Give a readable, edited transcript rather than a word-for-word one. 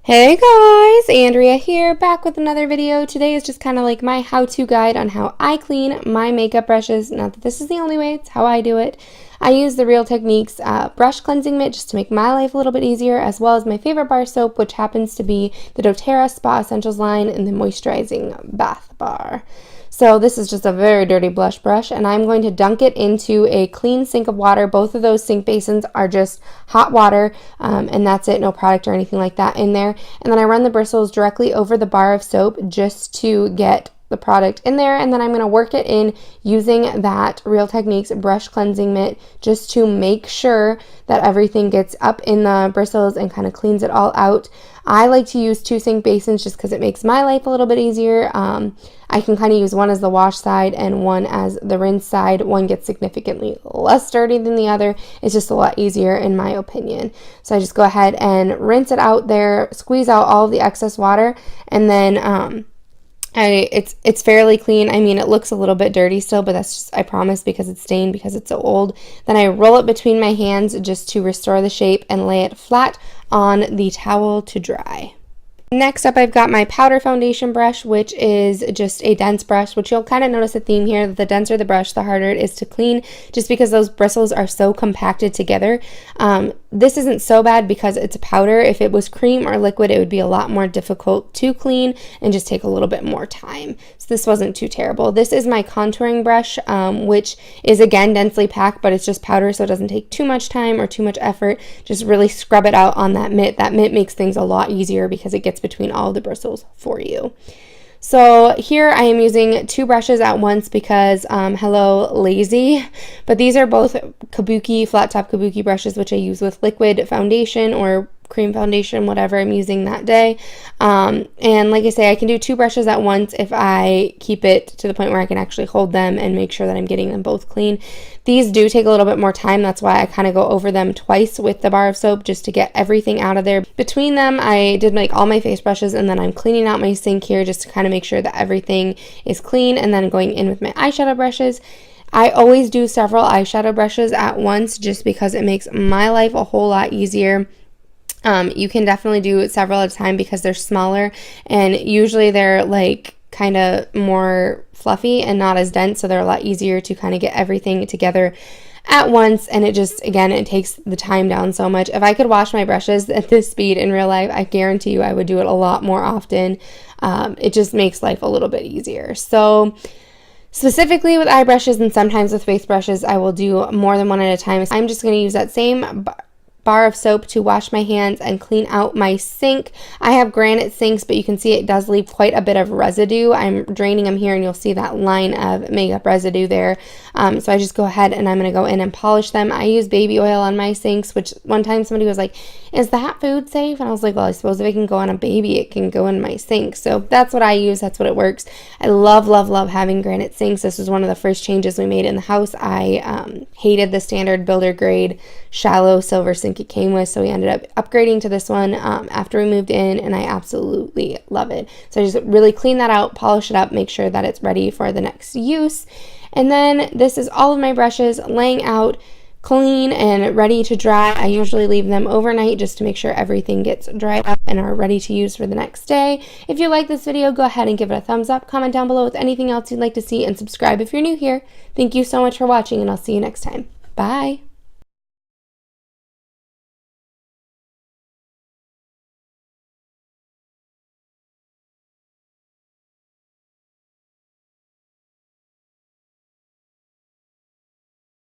Hey guys, Andrea here, back with another video. Today is just kind of like my how-to guide on how I clean my makeup brushes. Not that this is the only way, it's how I do it. I use the Real Techniques brush cleansing mitt just to make my life a little bit easier, as well as my favorite bar soap, which happens to be the doTERRA Spa Essentials line in the moisturizing bath bar. So this is just a very dirty blush brush, and I'm going to dunk it into a clean sink of water. Both of those sink basins are just hot water, and that's it, no product or anything like that in there. And then I run the bristles directly over the bar of soap just to get the product in there, and then I'm going to work it in using that Real Techniques brush cleansing mitt just to make sure that everything gets up in the bristles and kind of cleans it all out. I like to use two sink basins just because it makes my life a little bit easier. I can kind of use one as the wash side and one as the rinse side. One gets significantly less dirty than the other. It's just a lot easier in my opinion. So I just go ahead and rinse it out there, squeeze out all of the excess water, and then it's fairly clean. I mean, it looks a little bit dirty still, but that's just, I promise, because it's stained, because it's so old. Then I roll it between my hands just to restore the shape and lay it flat on the towel to dry. Next up, I've got my powder foundation brush, which is just a dense brush, which you'll kind of notice a theme here. The denser the brush, the harder it is to clean, just because those bristles are so compacted together. This isn't so bad because it's a powder. If it was cream or liquid, it would be a lot more difficult to clean and just take a little bit more time. So this wasn't too terrible. This is my contouring brush, which is again densely packed, but it's just powder, so it doesn't take too much time or too much effort. Just really scrub it out on that mitt. That mitt makes things a lot easier because it gets between all of the bristles for you. So here I am using two brushes at once because hello lazy, but these are both kabuki, flat top kabuki brushes, which I use with liquid foundation or cream foundation, whatever I'm using that day. And like I say, I can do two brushes at once if I keep it to the point where I can actually hold them and make sure that I'm getting them both clean. These do take a little bit more time. That's why I kind of go over them twice with the bar of soap just to get everything out of there. Between them, I did like all my face brushes, and then I'm cleaning out my sink here just to kind of make sure that everything is clean, and then going in with my eyeshadow brushes. I always do several eyeshadow brushes at once just because it makes my life a whole lot easier. You can definitely do several at a time because they're smaller, and usually they're like kind of more fluffy and not as dense, so they're a lot easier to kind of get everything together at once, and it just, again, it takes the time down so much. If I could wash my brushes at this speed in real life, I guarantee you I would do it a lot more often. It just makes life a little bit easier. So specifically with eye brushes and sometimes with face brushes, I will do more than one at a time. I'm just going to use that same bar of soap to wash my hands and clean out my sink. I have granite sinks, but you can see it does leave quite a bit of residue. I'm draining them here, and you'll see that line of makeup residue there. So I just go ahead and I'm going to go in and polish them. I use baby oil on my sinks, which one time somebody was like, is that food safe? And I was like, well, I suppose if it can go on a baby, it can go in my sink. So that's what I use. That's what it works. I love, love, love having granite sinks. This was one of the first changes we made in the house. I hated the standard builder grade shallow silver sink it came with, so we ended up upgrading to this one after we moved in, and I absolutely love it. So I just really clean that out, polish it up, make sure that it's ready for the next use. And then this is all of my brushes laying out clean and ready to dry. I usually leave them overnight just to make sure everything gets dried up and are ready to use for the next day. If you like this video, go ahead and give it a thumbs up, comment down below with anything else you'd like to see, and subscribe if you're new here. Thank you so much for watching, and I'll see you next time. Bye!